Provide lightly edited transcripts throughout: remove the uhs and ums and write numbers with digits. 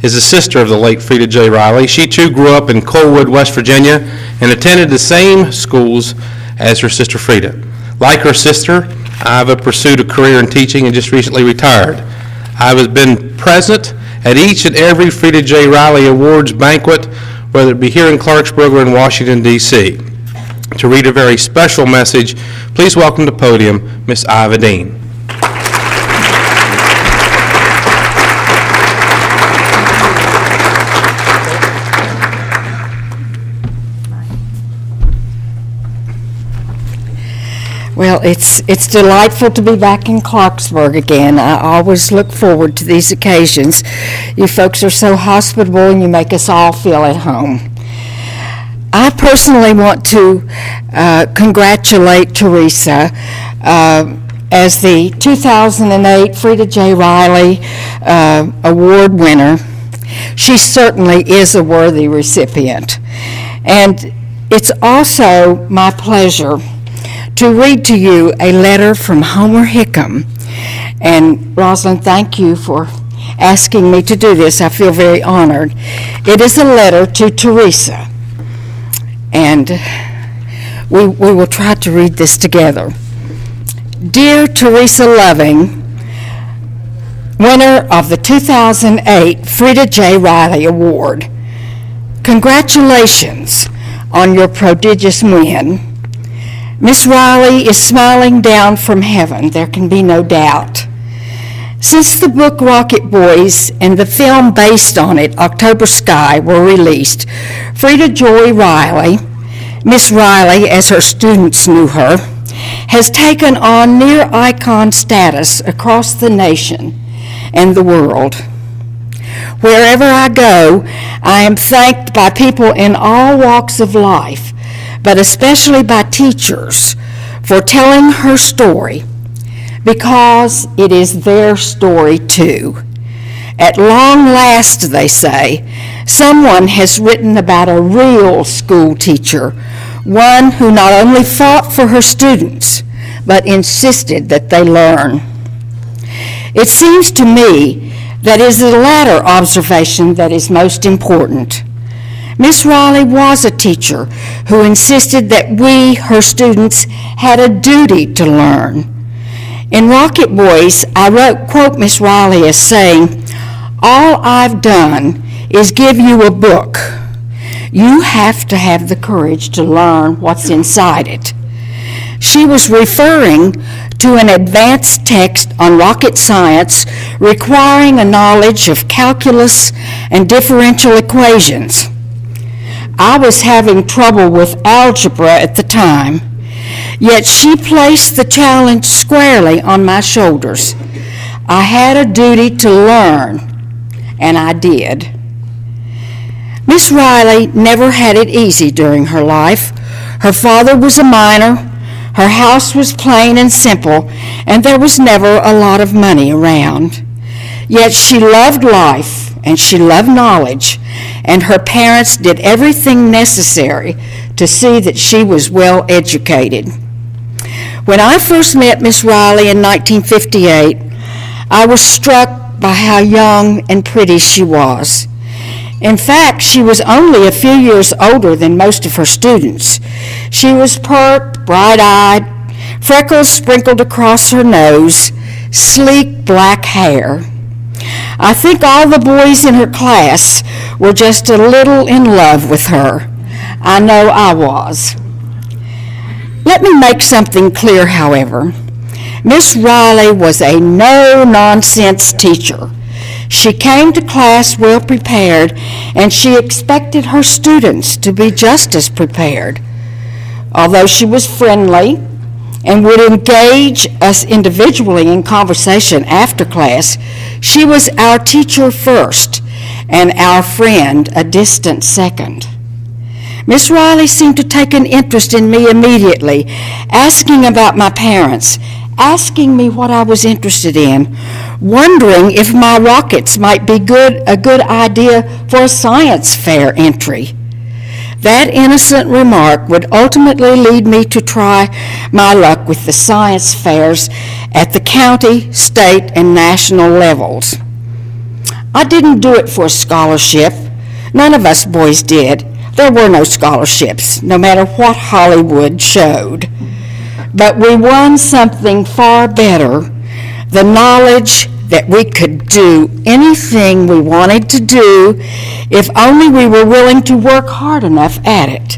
is the sister of the late Frieda J. Riley. She too grew up in Colwood, West Virginia, and attended the same schools as her sister Frieda. Like her sister, Iva pursued a career in teaching and just recently retired. Iva's been present at each and every Frieda J. Riley Awards banquet, whether it be here in Clarksburg or in Washington, D.C. To read a very special message, please welcome to the podium Miss Iva Dean. Well, it's delightful to be back in Clarksburg again. I always look forward to these occasions. You folks are so hospitable and you make us all feel at home. I personally want to congratulate Teresa as the 2008 Frieda J. Riley Award winner. She certainly is a worthy recipient. And it's also my pleasure to read to you a letter from Homer Hickam. And Rosalind, thank you for asking me to do this. I feel very honored. It is a letter to Teresa. And we will try to read this together. Dear Teresa Loving, winner of the 2008 Frieda J. Riley Award, congratulations on your prodigious win. Miss Riley is smiling down from heaven, there can be no doubt. Since the book Rocket Boys and the film based on it, October Sky, were released, Frieda Joy Riley, Miss Riley as her students knew her, has taken on near icon status across the nation and the world. Wherever I go, I am thanked by people in all walks of life, but especially by teachers, for telling her story, because it is their story too. At long last, they say, someone has written about a real school teacher, one who not only fought for her students, but insisted that they learn. It seems to me that it is the latter observation that is most important. Miss Riley was a teacher who insisted that we, her students, had a duty to learn. In Rocket Boys, I quote Miss Riley as saying, "All I've done is give you a book. You have to have the courage to learn what's inside it." She was referring to an advanced text on rocket science requiring a knowledge of calculus and differential equations. I was having trouble with algebra at the time, yet she placed the challenge squarely on my shoulders. I had a duty to learn, and I did. Miss Riley never had it easy during her life. Her father was a miner, her house was plain and simple, and there was never a lot of money around. Yet she loved life, and she loved knowledge, and her parents did everything necessary to see that she was well educated. When I first met Miss Riley in 1958, I was struck by how young and pretty she was. In fact, she was only a few years older than most of her students. She was pert, bright-eyed, freckles sprinkled across her nose, sleek black hair. I think all the boys in her class were just a little in love with her. I know I was. Let me make something clear, however. Miss Riley was a no-nonsense teacher. She came to class well prepared, and she expected her students to be just as prepared. Although she was friendly and would engage us individually in conversation after class, she was our teacher first and our friend a distant second. Miss Riley seemed to take an interest in me immediately, asking about my parents, asking me what I was interested in, wondering if my rockets might be a good idea for a science fair entry. That innocent remark would ultimately lead me to try my luck with the science fairs at the county, state, and national levels. I didn't do it for a scholarship. None of us boys did. There were no scholarships, no matter what Hollywood showed. But we won something far better, the knowledge that we could do anything we wanted to do if only we were willing to work hard enough at it.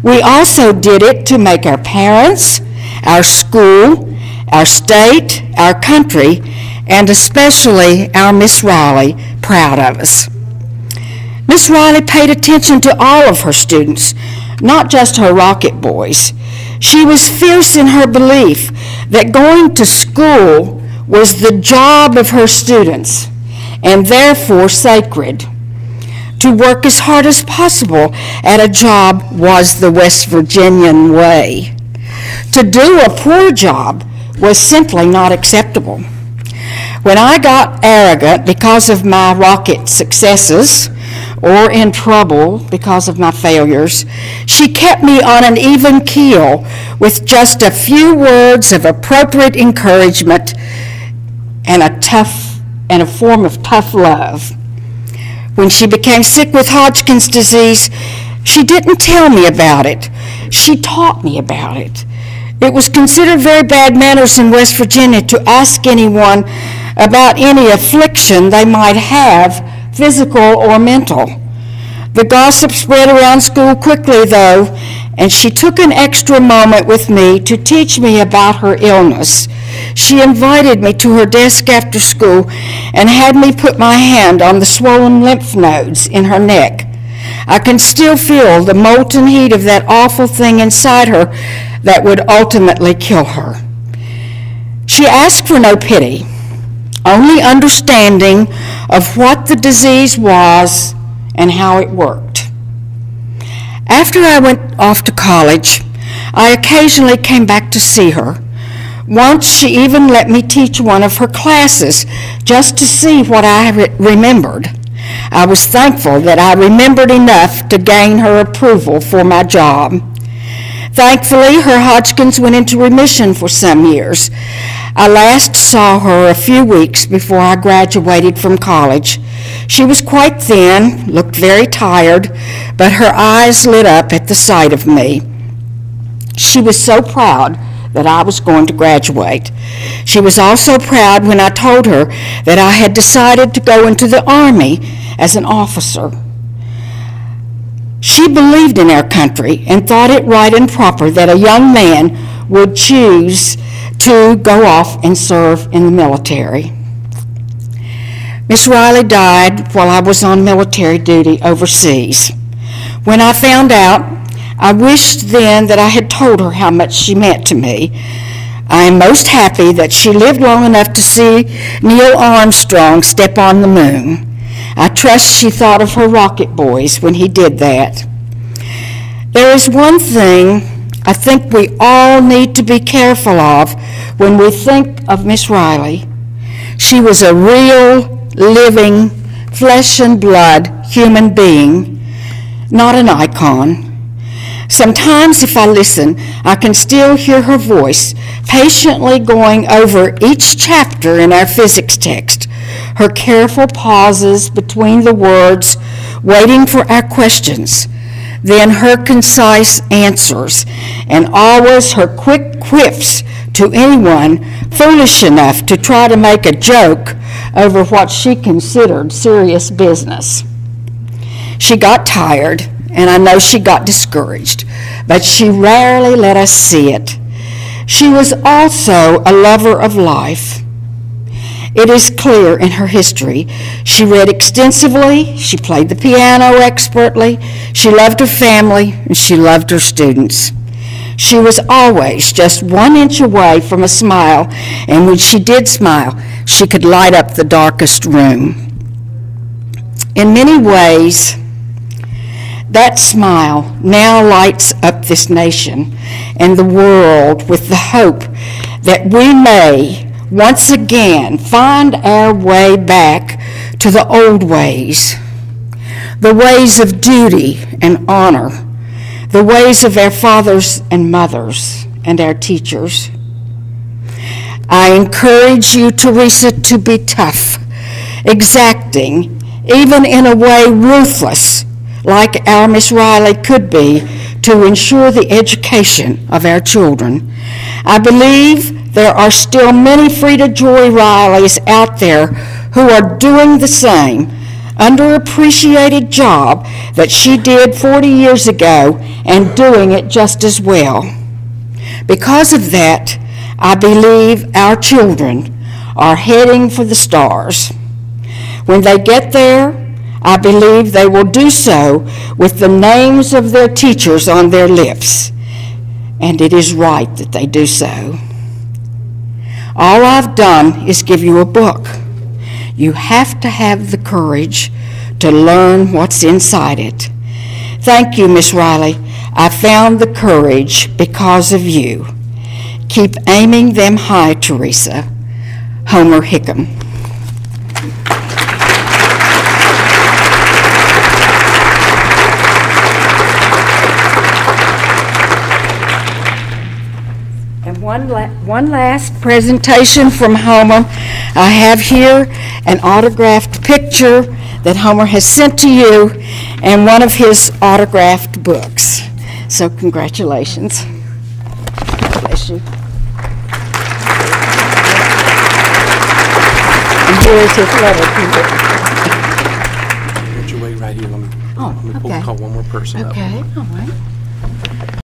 We also did it to make our parents, our school, our state, our country, and especially our Miss Riley proud of us. Miss Riley paid attention to all of her students, not just her Rocket boys. She was fierce in her belief that going to school was the job of her students, and therefore sacred. To work as hard as possible at a job was the West Virginian way. To do a poor job was simply not acceptable. When I got arrogant because of my Rocket successes, or in trouble because of my failures, she kept me on an even keel with just a few words of appropriate encouragement and a form of tough love. When she became sick with Hodgkin's disease, she didn't tell me about it. She taught me about it. It was considered very bad manners in West Virginia to ask anyone about any affliction they might have, physical or mental. The gossip spread around school quickly, though, and she took an extra moment with me to teach me about her illness. She invited me to her desk after school and had me put my hand on the swollen lymph nodes in her neck. I can still feel the molten heat of that awful thing inside her that would ultimately kill her. She asked for no pity, only understanding of what the disease was and how it worked. After I went off to college, I occasionally came back to see her. Once she even let me teach one of her classes just to see what I remembered. I was thankful that I remembered enough to gain her approval for my job. Thankfully, her Hodgkin's went into remission for some years. I last saw her a few weeks before I graduated from college. She was quite thin, looked very tired, but her eyes lit up at the sight of me. She was so proud that I was going to graduate. She was also proud when I told her that I had decided to go into the Army as an officer. She believed in our country and thought it right and proper that a young man would choose to go off and serve in the military. Miss Riley died while I was on military duty overseas. When I found out, I wished then that I had told her how much she meant to me. I am most happy that she lived long enough to see Neil Armstrong step on the moon. I trust she thought of her Rocket boys when he did that. There is one thing I think we all need to be careful of when we think of Miss Riley. She was a real, living, flesh and blood human being, not an icon. Sometimes if I listen, I can still hear her voice patiently going over each chapter in our physics text, her careful pauses between the words, waiting for our questions, then her concise answers, and always her quick quips to anyone foolish enough to try to make a joke over what she considered serious business. She got tired, and I know she got discouraged, but she rarely let us see it. She was also a lover of life. It is clear in her history. She read extensively, she played the piano expertly, she loved her family, and she loved her students. She was always just 1 inch away from a smile, and when she did smile, she could light up the darkest room. In many ways, that smile now lights up this nation and the world with the hope that we may once again find our way back to the old ways, the ways of duty and honor, the ways of our fathers and mothers and our teachers. I encourage you, Teresa, to be tough exacting, even in a way ruthless, like our Miss Riley could be, to ensure the education of our children. I believe there are still many Frieda Joy Rileys out there who are doing the same underappreciated job that she did 40 years ago and doing it just as well. Because of that, I believe our children are heading for the stars. When they get there, I believe they will do so with the names of their teachers on their lips, and it is right that they do so. All I've done is give you a book. You have to have the courage to learn what's inside it. Thank you, Miss Riley. I found the courage because of you. Keep aiming them high, Teresa. Homer Hickam. And one last presentation from Homer. I have here an autographed picture that Homer has sent to you and one of his autographed books. So congratulations. Bless you. And here is his letter to you. Why don't you wait right here? Let me Okay. call one more person up. Okay, all right.